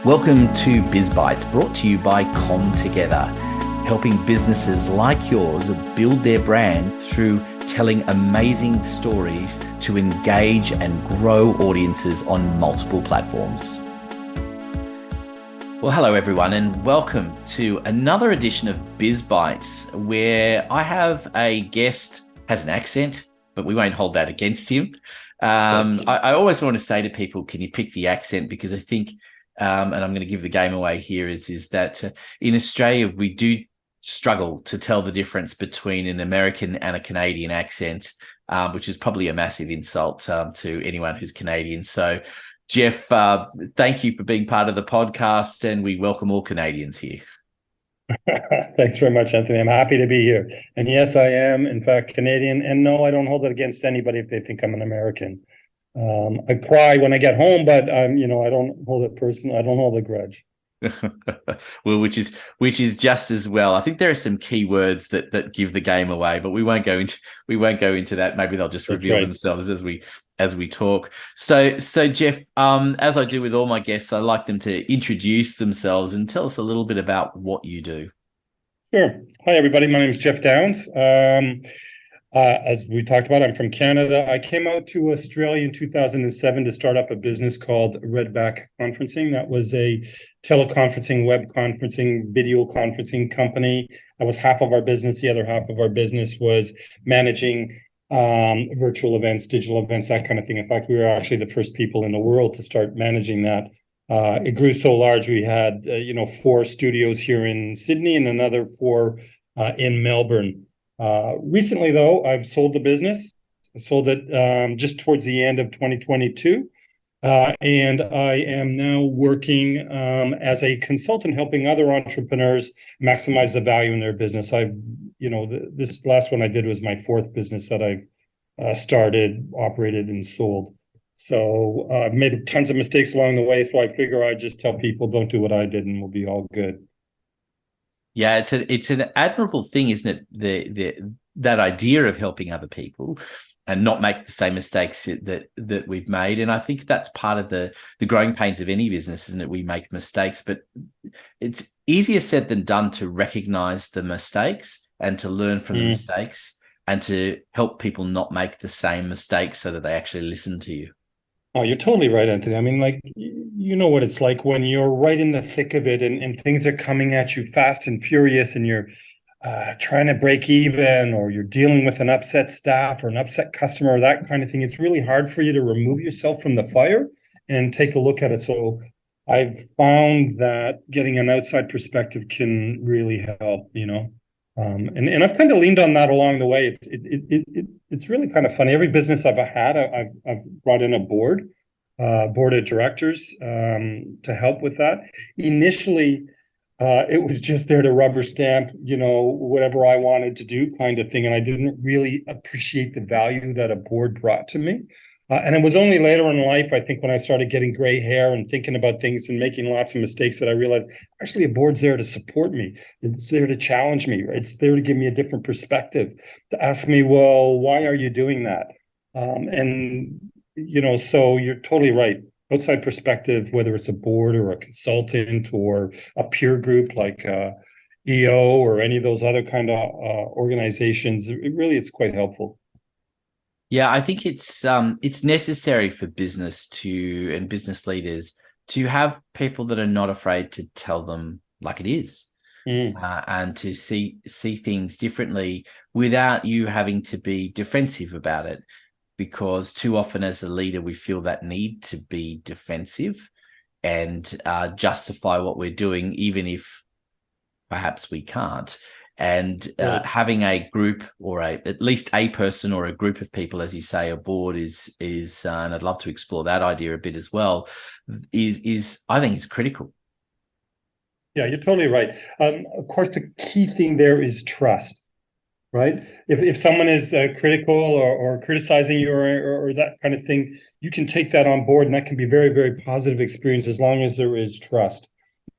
Welcome to BizBytes, brought to you by ComTogether, helping businesses like yours build their brand through telling amazing stories to engage and grow audiences on multiple platforms. Well, hello everyone, and welcome to another edition of BizBytes, where I have a guest has an accent, but we won't hold that against him. I always want to say to people, can you pick the accent? Because I think, and I'm going to give the game away here, is that in Australia, we do struggle to tell the difference between an American and a Canadian accent, which is probably a massive insult to anyone who's Canadian. So, Jeff, thank you for being part of the podcast, and we welcome all Canadians here. Thanks very much, Anthony. I'm happy to be here. And yes, I am, in fact, Canadian. And no, I don't hold it against anybody if they think I'm an American. I cry when I get home, but I don't hold it personal. I don't hold a grudge. Well, which is just as well. I think there are some key words that give the game away, but we won't go into that. Maybe they'll just reveal themselves as we talk. So Jeff, as I do with all my guests, I like them to introduce themselves and tell us a little bit about what you do. Sure. Hi, everybody. My name is Jeff Downs. As we talked about, I'm from Canada. I came out to Australia in 2007 to start up a business called Redback Conferencing. That was a teleconferencing, web conferencing, video conferencing company. That was half of our business. The other half of our business was managing virtual events, digital events, that kind of thing. In fact, we were actually the first people in the world to start managing that. It grew so large, we had 4 studios here in Sydney and another 4 in Melbourne. Recently, though, I've sold the business. I sold it just towards the end of 2022. And I am now working as a consultant, helping other entrepreneurs maximize the value in their business. This last one I did was my 4th business that I've started, operated, and sold. So I've made tons of mistakes along the way. So I figure I just tell people, don't do what I did, and we'll be all good. Yeah, it's an admirable thing, isn't it? That idea of helping other people and not make the same mistakes that we've made. And I think that's part of the growing pains of any business, isn't it? We make mistakes, but it's easier said than done to recognize the mistakes and to learn from the mistakes and to help people not make the same mistakes so that they actually listen to you. Oh, you're totally right, Anthony. I mean, like, you know what it's like when you're right in the thick of it and things are coming at you fast and furious and you're trying to break even, or you're dealing with an upset staff or an upset customer or that kind of thing. It's really hard for you to remove yourself from the fire and take a look at it. So I've found that getting an outside perspective can really help, and I've kind of leaned on that along the way. It's really kind of funny. Every business I've had, I've brought in a board of directors to help with that. Initially, it was just there to rubber stamp, whatever I wanted to do kind of thing. And I didn't really appreciate the value that a board brought to me. And it was only later in life, I think, when I started getting gray hair and thinking about things and making lots of mistakes, that I realized actually a board's there to support me. It's there to challenge me. It's there to give me a different perspective, to ask me, well, why are you doing that? So you're totally right. Outside perspective, whether it's a board or a consultant or a peer group like EO or any of those other kind of organizations, it's quite helpful. Yeah, I think it's necessary for business and business leaders to have people that are not afraid to tell them like it is, and to see things differently without you having to be defensive about it. Because too often as a leader, we feel that need to be defensive and justify what we're doing, even if perhaps we can't. And having a group or at least a person or a group of people, as you say, a board is and I'd love to explore that idea a bit as well, is I think is critical. Yeah, you're totally right. Of course, the key thing there is trust. Right? If someone is critical or criticizing you or that kind of thing, you can take that on board, and that can be a very, very positive experience as long as there is trust.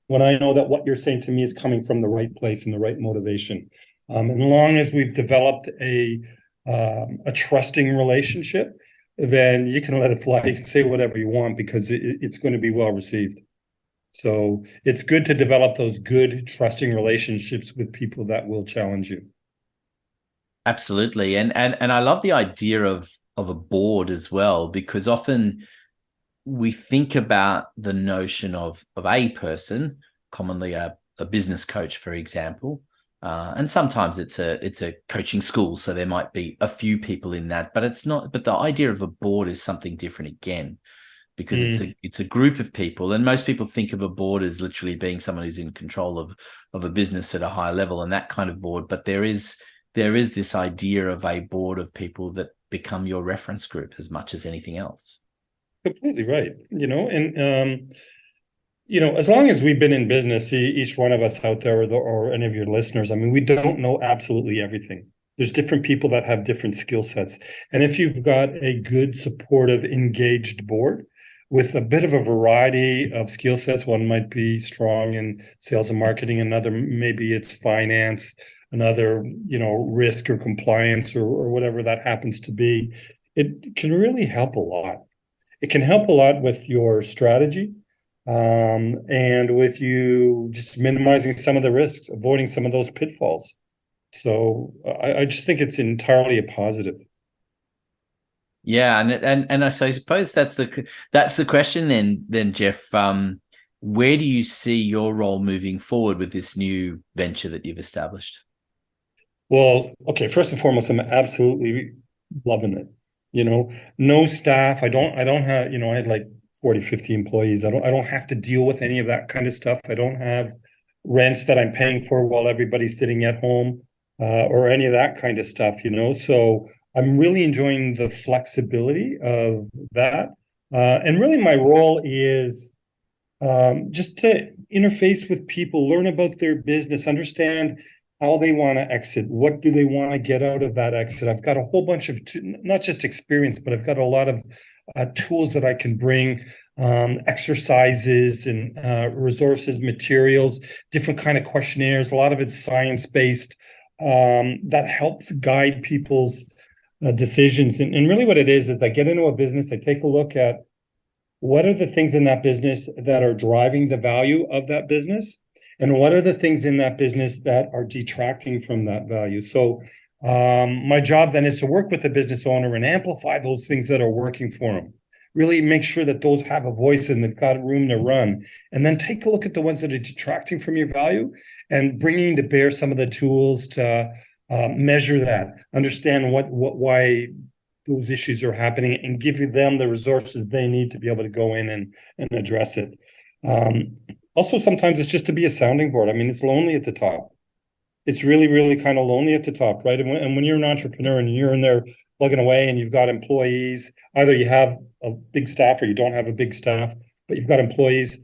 When I know that what you're saying to me is coming from the right place and the right motivation, as long as we've developed a trusting relationship, then you can let it fly. You can say whatever you want because it's going to be well received. So it's good to develop those good, trusting relationships with people that will challenge you. Absolutely. And I love the idea of a board as well, because often we think about the notion of a person, commonly a business coach, for example. And sometimes it's a coaching school, so there might be a few people in that, but it's not. But the idea of a board is something different again, because it's a group of people, and most people think of a board as literally being someone who's in control of a business at a high level and that kind of board. But there is this idea of a board of people that become your reference group as much as anything else. Completely right. As long as we've been in business, each one of us out there, or any of your listeners, I mean, we don't know absolutely everything. There's different people that have different skill sets. And if you've got a good, supportive, engaged board with a bit of a variety of skill sets, one might be strong in sales and marketing, another maybe it's finance, another, risk or compliance or whatever that happens to be, it can really help a lot. It can help a lot with your strategy, and with you just minimizing some of the risks, avoiding some of those pitfalls. So I just think it's entirely a positive. Yeah, and I suppose that's the question then Jeff. Where do you see your role moving forward with this new venture that you've established? Well, okay, first and foremost, I'm absolutely loving it. No staff. I don't have, I had like 40, 50 employees. I don't have to deal with any of that kind of stuff. I don't have rents that I'm paying for while everybody's sitting at home, or any of that kind of stuff. So I'm really enjoying the flexibility of that. And really my role is, just to interface with people, learn about their business, understand how they want to exit, what do they want to get out of that exit. I've got a whole bunch of not just experience, but I've got a lot of tools that I can bring, exercises and resources, materials, different kind of questionnaires. A lot of it's science based, that helps guide people's decisions. And really, what it is I get into a business, I take a look at what are the things in that business that are driving the value of that business, and what are the things in that business that are detracting from that value. So my job then is to work with the business owner and amplify those things that are working for them, really make sure that those have a voice and they've got room to run, and then take a look at the ones that are detracting from your value and bringing to bear some of the tools to measure that, understand why those issues are happening, and give them the resources they need to be able to go in and address it. Also, sometimes it's just to be a sounding board. I mean, it's lonely at the top. It's really, really kind of lonely at the top, right? And when you're an entrepreneur and you're in there plugging away and you've got employees, either you have a big staff or you don't have a big staff, but you've got employees,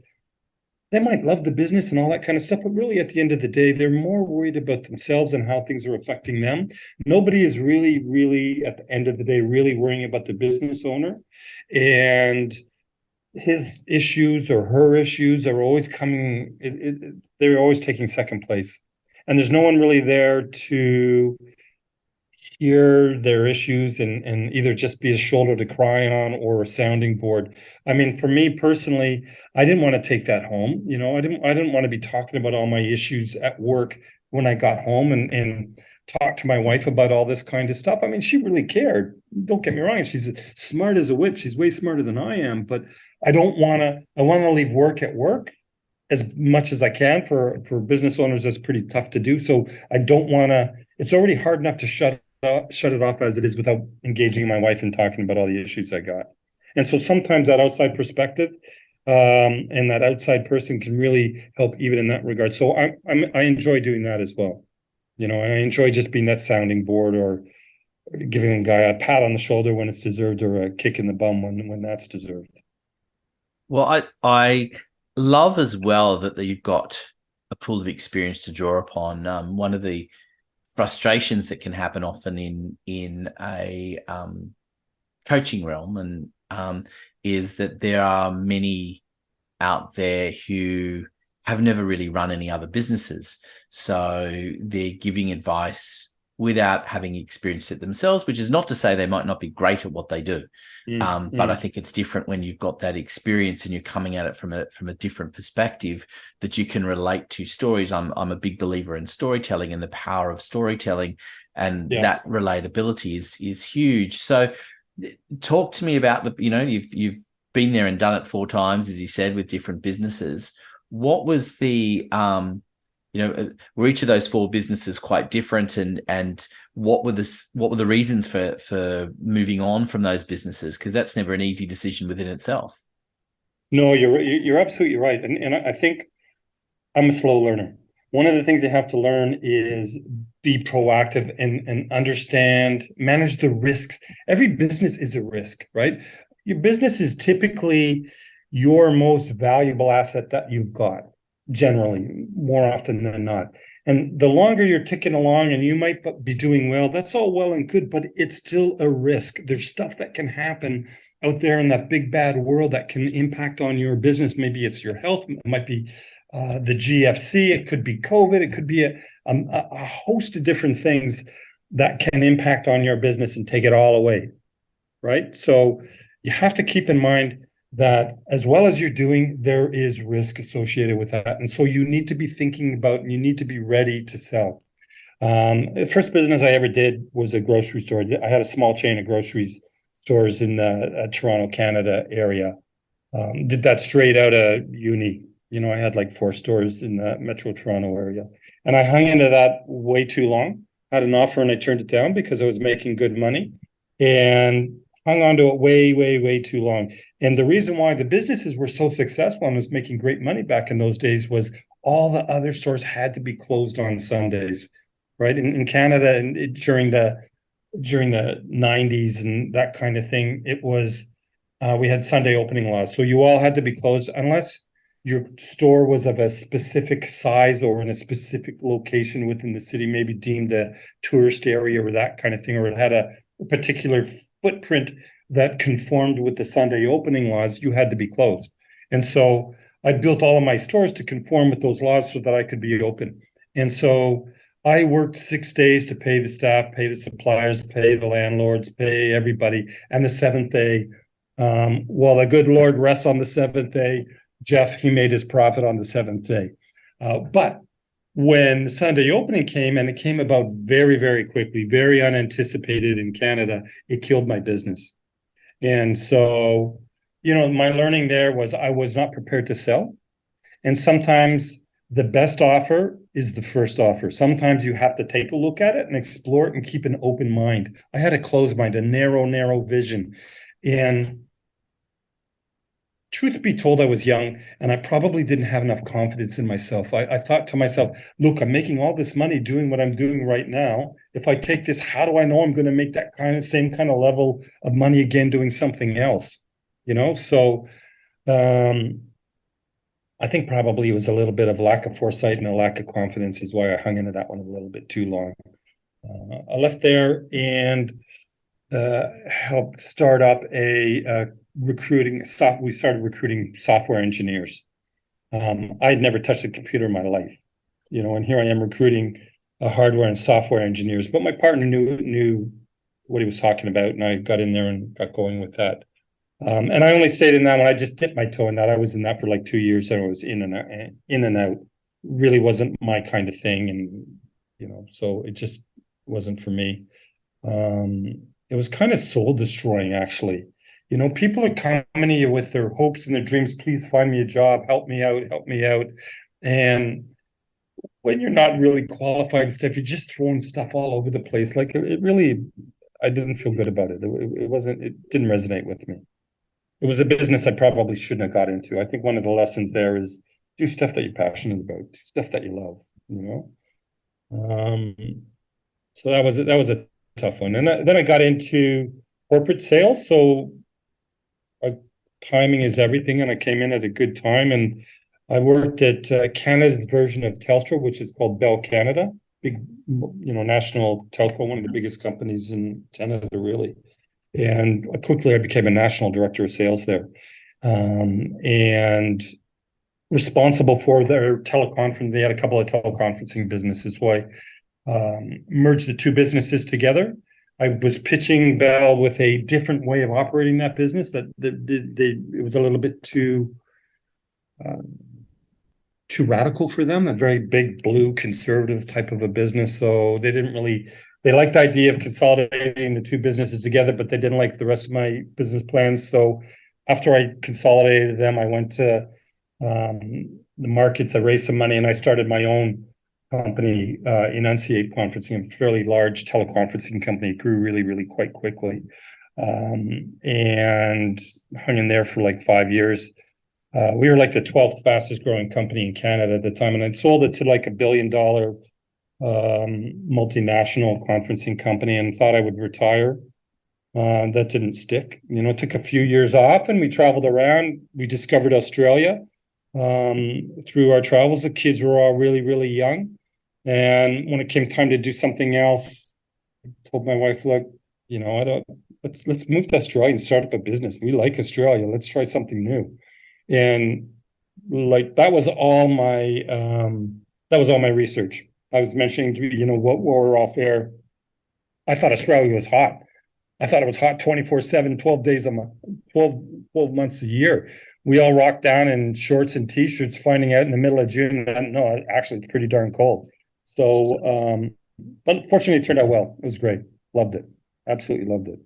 they might love the business and all that kind of stuff, but really at the end of the day, they're more worried about themselves and how things are affecting them. Nobody is really, really, at the end of the day, really worrying about the business owner. And his issues or her issues are always they're always taking second place. And there's no one really there to hear their issues and either just be a shoulder to cry on or a sounding board. I mean, for me personally, I didn't want to take that home. I didn't want to be talking about all my issues at work when I got home and talk to my wife about all this kind of stuff. I mean, she really cared. Don't get me wrong. She's smart as a whip. She's way smarter than I am, but I want to leave work at work as much as I can. For business owners, that's pretty tough to do. So I don't want to, it's already hard enough to shut it off as it is without engaging my wife and talking about all the issues I got. And so sometimes that outside perspective, and that outside person can really help even in that regard. So I enjoy doing that as well. And I enjoy just being that sounding board, or giving a guy a pat on the shoulder when it's deserved, or a kick in the bum when that's deserved. Well, I love as well that you've got a pool of experience to draw upon. One of the frustrations that can happen often in a coaching realm and is that there are many out there who have never really run any other businesses, so they're giving advice without having experienced it themselves, which is not to say they might not be great at what they do. But I think it's different when you've got that experience and you're coming at it from a different perspective that you can relate to stories. I'm a big believer in storytelling and the power of storytelling, and that relatability is huge. So talk to me about you've been there and done it 4 times, as you said, with different businesses. What was the were each of those 4 businesses quite different, and what were the reasons for moving on from those businesses? Because that's never an easy decision within itself. No, you're absolutely right, and I think I'm a slow learner. One of the things you have to learn is be proactive and understand, manage the risks. Every business is a risk, right? Your business is typically your most valuable asset that you've got, generally, more often than not. And the longer you're ticking along and you might be doing well, that's all well and good, but it's still a risk. There's stuff that can happen out there in that big bad world that can impact on your business. Maybe it's your health, it might be the GFC, it could be COVID, it could be a host of different things that can impact on your business and take it all away, right? So you have to keep in mind that as well as you're doing, there is risk associated with that. And so you need to be thinking about, and you need to be ready to sell. The first business I ever did was a grocery store. I had a small chain of grocery stores in the Toronto, Canada area. Did that straight out of uni. I had like 4 stores in the Metro Toronto area. And I hung into that way too long. I had an offer and I turned it down because I was making good money. And hung on to it way, way, way too long. And the reason why the businesses were so successful and was making great money back in those days was all the other stores had to be closed on Sundays, right? In Canada, and during the 90s and that kind of thing, it was we had Sunday opening laws, so you all had to be closed unless your store was of a specific size or in a specific location within the city, maybe deemed a tourist area or that kind of thing, or it had a particular footprint that conformed with the Sunday opening laws. You had to be closed. And so I built all of my stores to conform with those laws so that I could be open. And so I worked 6 days to pay the staff, pay the suppliers, pay the landlords, pay everybody. And the 7th day, well, the good Lord rests on the 7th day. Jeff, he made his profit on the 7th day. But when the Sunday opening came, and it came about very, very quickly, very unanticipated in Canada, it killed my business. And so, my learning there was I was not prepared to sell. And sometimes the best offer is the first offer. Sometimes you have to take a look at it and explore it and keep an open mind. I had a closed mind, a narrow vision. And truth be told, I was young and I probably didn't have enough confidence in myself. I thought to myself, look, I'm making all this money doing what I'm doing right now. If I take this, how do I know I'm going to make that same kind of level of money again doing something else? So I think probably it was a little bit of lack of foresight and a lack of confidence is why I hung into that one a little bit too long. I left there and helped start up a we started recruiting software engineers. I'd never touched a computer in my life, and here I am recruiting hardware and software engineers. But my partner knew what he was talking about, and I got in there and got going with that. And I only stayed in that one. I just dipped my toe in that. I was in that for like 2 years, and I was in and out. Really wasn't my kind of thing, and so it just wasn't for me. It was kind of soul destroying, actually. People are coming to you with their hopes and their dreams. Please find me a job. Help me out. And when you're not really qualified and stuff, you're just throwing stuff all over the place. Like it really, I didn't feel good about it. It didn't resonate with me. It was a business I probably shouldn't have got into. I think one of the lessons there is do stuff that you're passionate about, do stuff that you love, So that was a tough one. And then I got into corporate sales. So timing is everything, and I came in at a good time, and I worked at Canada's version of Telstra, which is called Bell Canada, big, national telco, one of the biggest companies in Canada, really. And quickly I became a national director of sales there, and responsible for their teleconference. They had a couple of teleconferencing businesses. So merge the two businesses together. I was pitching Bell with a different way of operating that business it was a little bit too radical for them, a very big blue conservative type of a business. So they liked the idea of consolidating the two businesses together, but they didn't like the rest of my business plans. So after I consolidated them, I went to the markets, I raised some money, and I started my own company, Enunciate Conferencing, a fairly large teleconferencing company. It grew really, really quite quickly, and hung in there for like 5 years. We were like the 12th fastest growing company in Canada at the time, and I sold it to like $1 billion multinational conferencing company and thought I would retire. That didn't stick. It took a few years off, and we traveled around. We discovered Australia through our travels. The kids were all really, really young. And when it came time to do something else, I told my wife, look, let's move to Australia and start up a business. We like Australia. Let's try something new. And like that was all my research. I was mentioning, what were off air. I thought Australia was hot. I thought it was hot 24/7, 12 days a month, 12 months a year. We all rocked down in shorts and t-shirts, finding out in the middle of June that no, actually it's pretty darn cold. So, but fortunately it turned out well. It was great. Loved it. Absolutely loved it.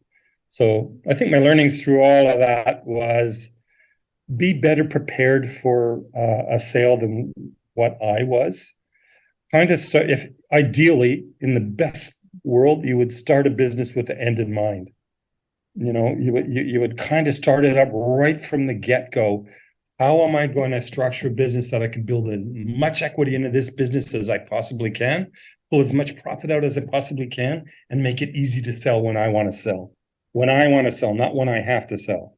So I think my learnings through all of that was be better prepared for a sale than what I was. Kind of start, if ideally in the best world, you would start a business with the end in mind. You would kind of start it up right from the get-go. How am I going to structure a business that I can build as much equity into this business as I possibly can, pull as much profit out as I possibly can, and make it easy to sell when I want to sell. When I want to sell, not when I have to sell.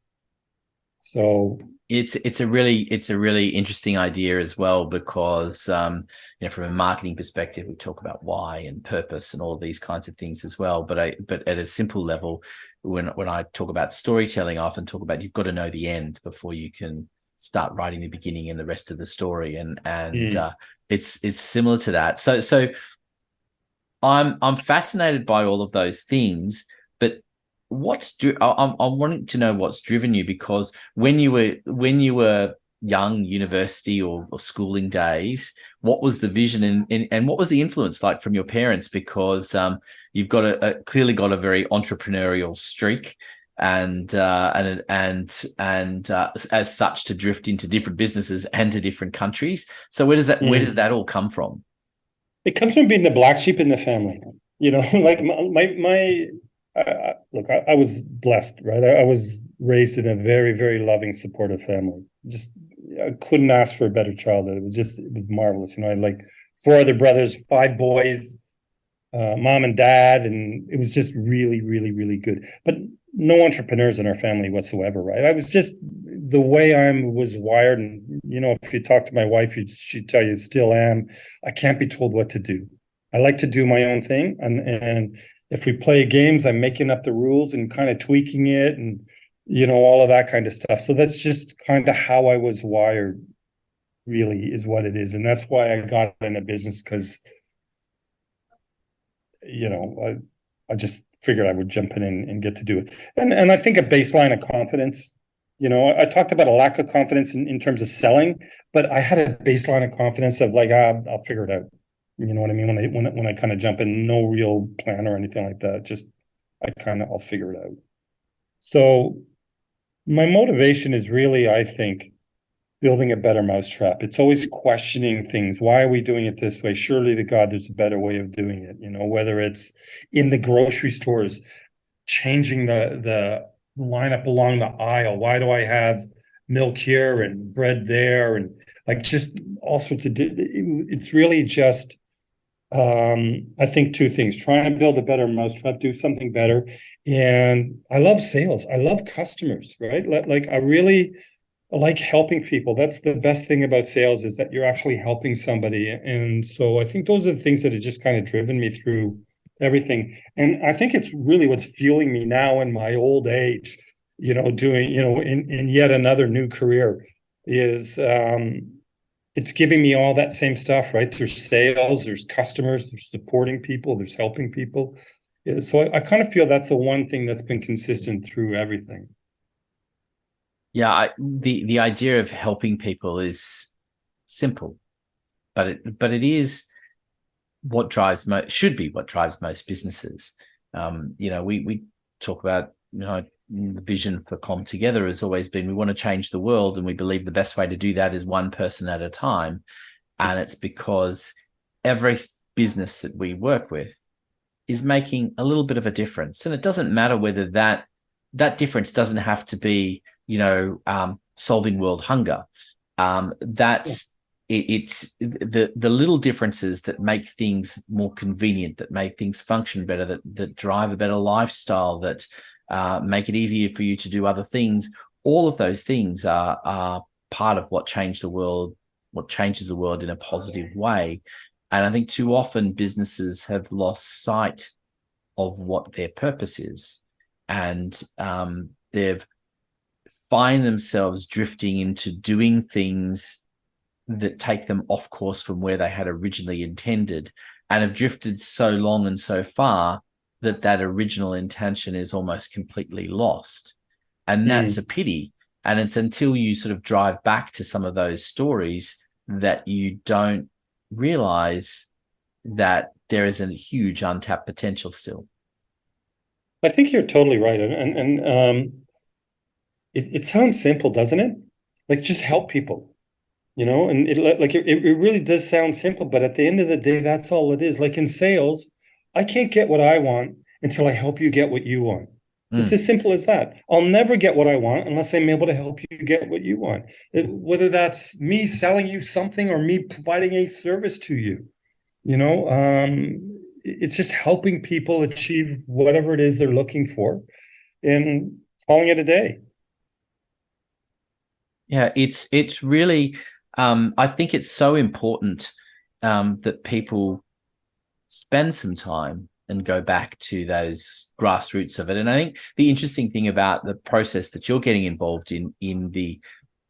So it's a really interesting idea as well, because from a marketing perspective, we talk about why and purpose and all of these kinds of things as well. But at a simple level, when I talk about storytelling, I often talk about you've got to know the end before you can start writing the beginning and the rest of the story. And it's similar to that. So I'm fascinated by all of those things, but I'm wanting to know what's driven you, because when you were young, university or schooling days, what was the vision and what was the influence like from your parents? Because you've got clearly got a very entrepreneurial streak, and as such, to drift into different businesses and to different countries. So where does that all come from? It comes from being the black sheep in the family. Like my look, I was blessed, right? I was raised in a very, very loving, supportive family. I couldn't ask for a better childhood. It was marvelous. I had like 4 other brothers, 5 boys, mom and dad, and it was just really, really, really good. But no entrepreneurs in our family whatsoever, right? I was just the way I was wired. And, if you talk to my wife, she'd tell you, still am. I can't be told what to do. I like to do my own thing. And if we play games, I'm making up the rules and kind of tweaking it and, all of that kind of stuff. So that's just kind of how I was wired, really, is what it is. And that's why I got into business, because, I just figured I would jump in and get to do it. And I think a baseline of confidence, I talked about a lack of confidence in terms of selling, but I had a baseline of confidence of like, I'll figure it out. You know what I mean? When I kind of jump in, no real plan or anything like that. Just I'll figure it out. So my motivation is really, I think, building a better mousetrap. It's always questioning things. Why are we doing it this way? Surely to God, there's a better way of doing it. Whether it's in the grocery stores, changing the lineup along the aisle. Why do I have milk here and bread there? And like just all sorts of, it's really just, I think 2 things: trying to build a better mousetrap, do something better. And I love sales. I love customers, right? Like I really like helping people. That's the best thing about sales, is that you're actually helping somebody. And so I think those are the things that have just kind of driven me through everything. And I think it's really what's fueling me now in my old age, doing, in yet another new career, is it's giving me all that same stuff, right? There's sales, there's customers, there's supporting people, there's helping people. Yeah, so I kind of feel that's the one thing that's been consistent through everything. Yeah, the idea of helping people is simple, but it is what drives should be what drives most businesses. We talk about, the vision for Com Together has always been, we want to change the world, and we believe the best way to do that is one person at a time. And it's because every business that we work with is making a little bit of a difference, and it doesn't matter whether that difference doesn't have to be, solving world hunger. That's it's the little differences that make things more convenient, that make things function better, that drive a better lifestyle, that make it easier for you to do other things. All of those things are part of what changes the world in a positive way. And I think too often businesses have lost sight of what their purpose is, and they've find themselves drifting into doing things that take them off course from where they had originally intended, and have drifted so long and so far that original intention is almost completely lost. And that's a pity. And it's until you sort of drive back to some of those stories that you don't realize that there is a huge untapped potential still. I think you're totally right. It sounds simple, doesn't it? Like, just help people, and it really does sound simple, but at the end of the day, that's all it is. Like in sales, I can't get what I want until I help you get what you want. It's as simple as that. I'll never get what I want unless I'm able to help you get what you want. Whether that's me selling you something or me providing a service to you, it's just helping people achieve whatever it is they're looking for and calling it a day. Yeah, it's really, I think it's so important that people spend some time and go back to those grassroots of it. And I think the interesting thing about the process that you're getting involved in the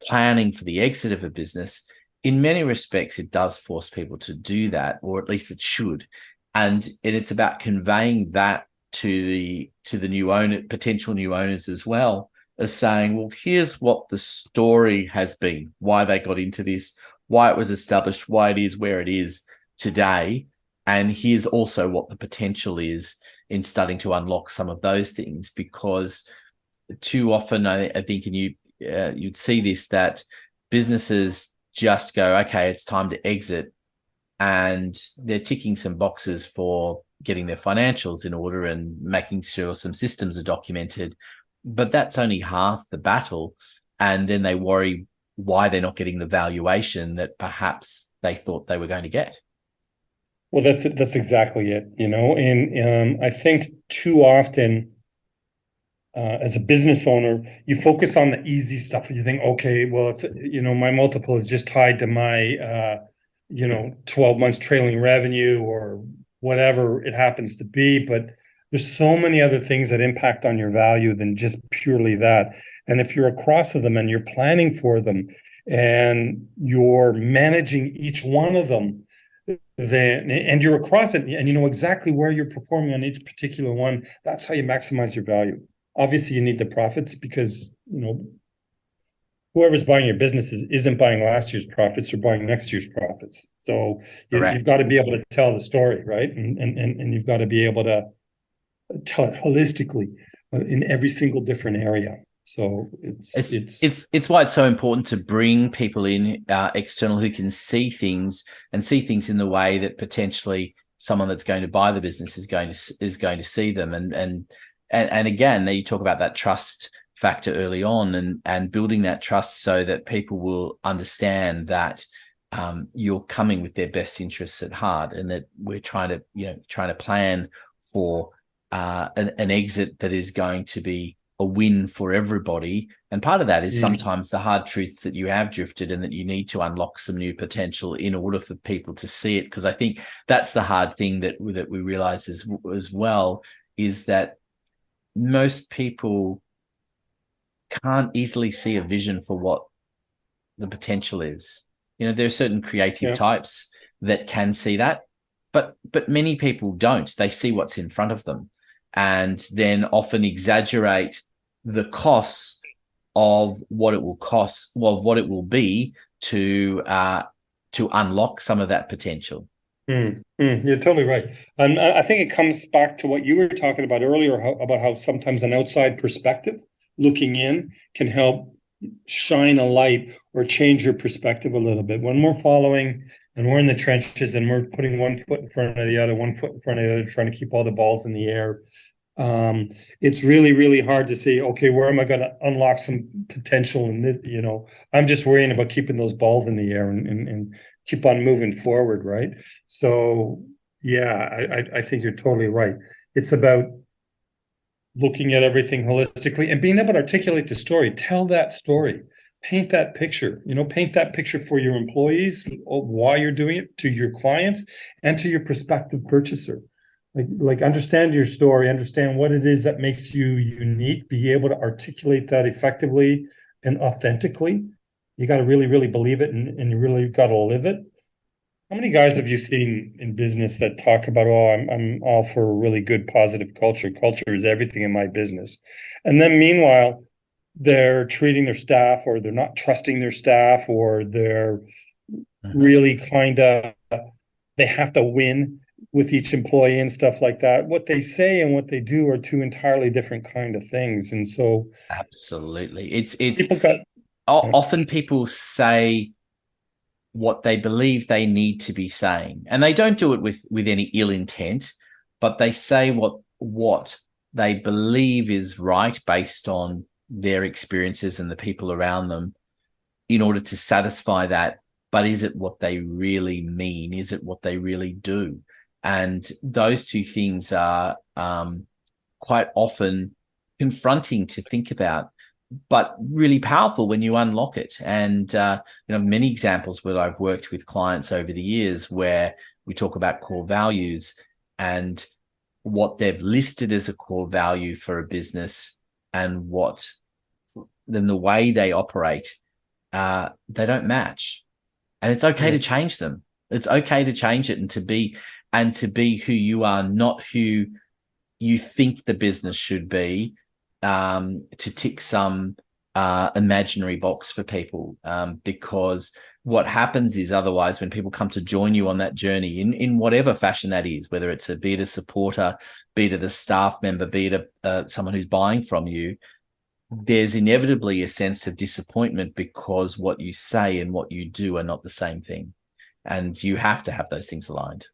planning for the exit of a business, in many respects, it does force people to do that, or at least it should. And it's about conveying that to the new owner, potential new owners as well, as saying, well, here's what the story has been, why they got into this, why it was established, why it is where it is today. And here's also what the potential is in starting to unlock some of those things. Because too often, I think, and you'd see this, that businesses just go, okay, it's time to exit, and they're ticking some boxes for getting their financials in order and making sure some systems are documented. But that's only half the battle. And then they worry why they're not getting the valuation that perhaps they thought they were going to get. Well, that's exactly it, and I think too often, as a business owner, you focus on the easy stuff. You think, okay, well, it's, my multiple is just tied to my 12 months trailing revenue or whatever it happens to be. But there's so many other things that impact on your value than just purely that. And if you're across of them and you're planning for them and you're managing each one of them, then, and you're across it and you know exactly where you're performing on each particular one, that's how you maximize your value. Obviously, you need the profits because, whoever's buying your business isn't buying last year's profits, they're buying next year's profits. So you've got to be able to tell the story, right? And you've got to be able to tell it holistically in every single different area. So it's why it's so important to bring people in, external, who can see things in the way that potentially someone that's going to buy the business is going to see them. And again, you talk about that trust factor early on, and building that trust so that people will understand that you're coming with their best interests at heart, and that we're trying to plan for an exit that is going to be a win for everybody. And part of that is sometimes the hard truths that you have drifted, and that you need to unlock some new potential in order for people to see it. Because I think that's the hard thing that we realize as well, is that most people can't easily see a vision for what the potential is. There are certain creative types that can see that, but many people don't. They see what's in front of them, and then often exaggerate the costs of what it will cost, well, what it will be to unlock some of that potential. You're totally right. And I think it comes back to what you were talking about earlier, about how sometimes an outside perspective looking in can help shine a light or change your perspective a little bit. When we're following and we're in the trenches and we're putting one foot in front of the other, one foot in front of the other, trying to keep all the balls in the air, it's really, really hard to say, okay, where am I going to unlock some potential? And I'm just worrying about keeping those balls in the air and keep on moving forward, right? So yeah, I think you're totally right. It's about looking at everything holistically and being able to articulate the story, tell that story, paint that picture, paint that picture for your employees, why you're doing it, to your clients and to your prospective purchaser. Like understand your story, understand what it is that makes you unique, be able to articulate that effectively and authentically. You got to really, really believe it, and you really got to live it. How many guys have you seen in business that talk about, oh, I'm all for a really good positive culture. Culture is everything in my business. And then meanwhile, they're treating their staff, or they're not trusting their staff, or they're really kind of, they have to win with each employee and stuff like that. What they say and what they do are two entirely different kind of things. And so absolutely, it's often people say what they believe they need to be saying, and they don't do it with any ill intent, but they say what they believe is right based on their experiences and the people around them in order to satisfy that. But is it what they really mean? Is it what they really do? And those two things are quite often confronting to think about, but really powerful when you unlock it. And many examples where I've worked with clients over the years where we talk about core values and what they've listed as a core value for a business, and then the way they operate, they don't match. And it's okay to change them. It's okay to change it and to be who you are, not who you think the business should be, to tick some imaginary box for people. Because what happens is, otherwise, when people come to join you on that journey in whatever fashion that is, whether it's be it a supporter, be it a staff member, be it someone who's buying from you, there's inevitably a sense of disappointment because what you say and what you do are not the same thing. And you have to have those things aligned.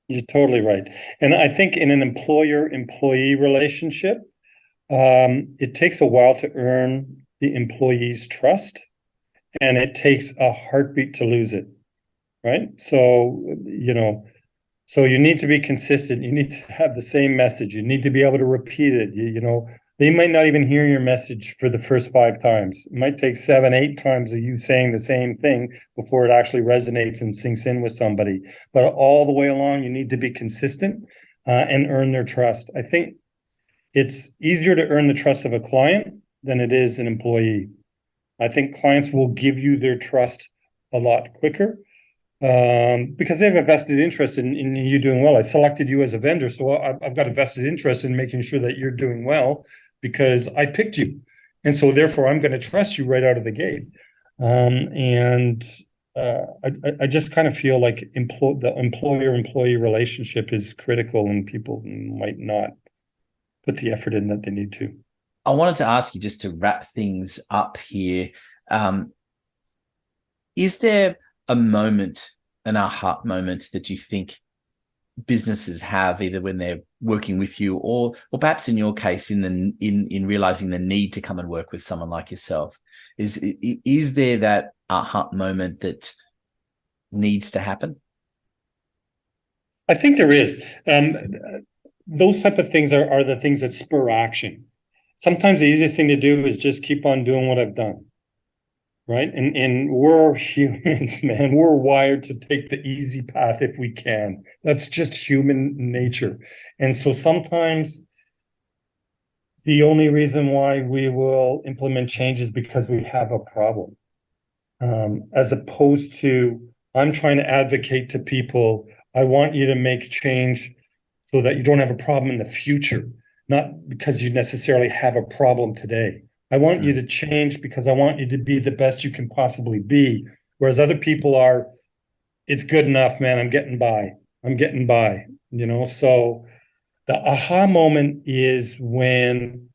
You're totally right. And I think in an employer-employee relationship, it takes a while to earn the employee's trust, and it takes a heartbeat to lose it, right? So, so you need to be consistent. You need to have the same message. You need to be able to repeat it. They might not even hear your message for the first 5 times. It might take 7, 8 times of you saying the same thing before it actually resonates and sinks in with somebody. But all the way along, you need to be consistent and earn their trust. I think it's easier to earn the trust of a client than it is an employee. I think clients will give you their trust a lot quicker because they have a vested interest in you doing well. I selected you as a vendor, so I've got a vested interest in making sure that you're doing well because I picked you. And so therefore, I'm going to trust you right out of the gate. I just kind of feel like the employer-employee relationship is critical, and people might not put the effort in that they need to. I wanted to ask you, just to wrap things up here, is there a moment, an aha moment, that you think businesses have, either when they're working with you or perhaps in your case in realizing the need to come and work with someone like yourself? Is there that aha moment that needs to happen? I think there is. Those type of things are the things that spur action. Sometimes the easiest thing to do is just keep on doing what I've done. Right. And we're humans, man. We're wired to take the easy path if we can. That's just human nature. And so sometimes the only reason why we will implement change is because we have a problem. as opposed to I'm trying to advocate to people, I want you to make change so that you don't have a problem in the future, not because you necessarily have a problem today. I want you to change because I want you to be the best you can possibly be. Whereas other people are, it's good enough, man. I'm getting by. So the aha moment is when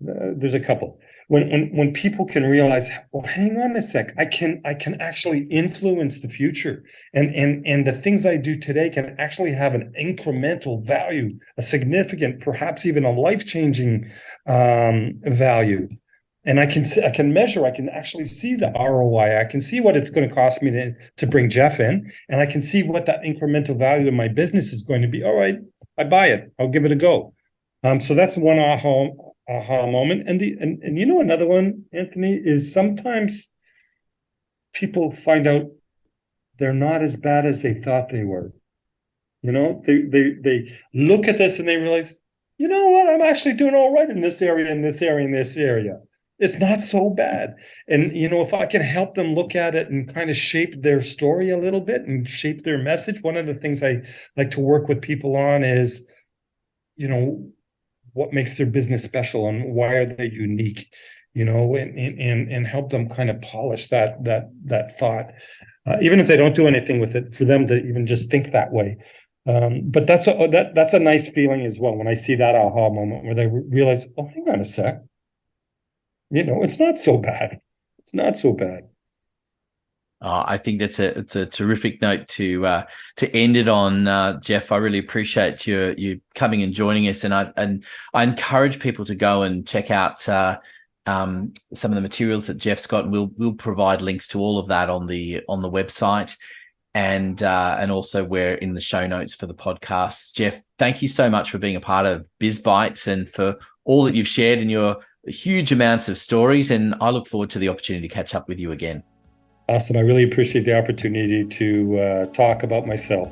there's a couple. When people can realize, well, hang on a sec, I can actually influence the future, and the things I do today can actually have an incremental value, a significant, perhaps even a life-changing value. And I can measure, I can actually see the ROI. I can see what it's going to cost me to bring Jeff in, and I can see what that incremental value of my business is going to be. All right, I buy it. I'll give it a go. So that's one aha moment. And another one, Anthony, is sometimes people find out they're not as bad as they thought they were. They look at this and they realize, you know what, I'm actually doing all right in this area, in this area, in this area. It's not so bad. And, if I can help them look at it and kind of shape their story a little bit and shape their message, one of the things I like to work with people on is, what makes their business special and why are they unique, and help them kind of polish that thought, even if they don't do anything with it, for them to even just think that way. But that's a nice feeling as well when I see that aha moment where they realize, oh, hang on a sec, it's not so bad. It's not so bad. I think it's a terrific note to end it on, Jeff. I really appreciate you coming and joining us, and I encourage people to go and check out some of the materials that Jeff's got. We'll provide links to all of that on the website, and also we're in the show notes for the podcast. Jeff, thank you so much for being a part of BizBytes and for all that you've shared in your huge amounts of stories. And I look forward to the opportunity to catch up with you again. Awesome. I really appreciate the opportunity to talk about myself.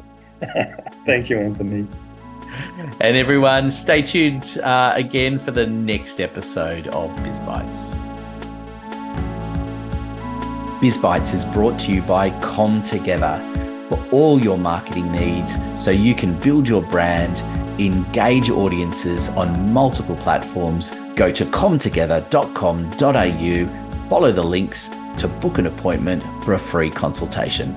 Thank you, Anthony. And everyone, stay tuned again for the next episode of BizBytes. BizBytes is brought to you by ComTogether for all your marketing needs so you can build your brand, engage audiences on multiple platforms. Go to comtogether.com.au, follow the links to book an appointment for a free consultation.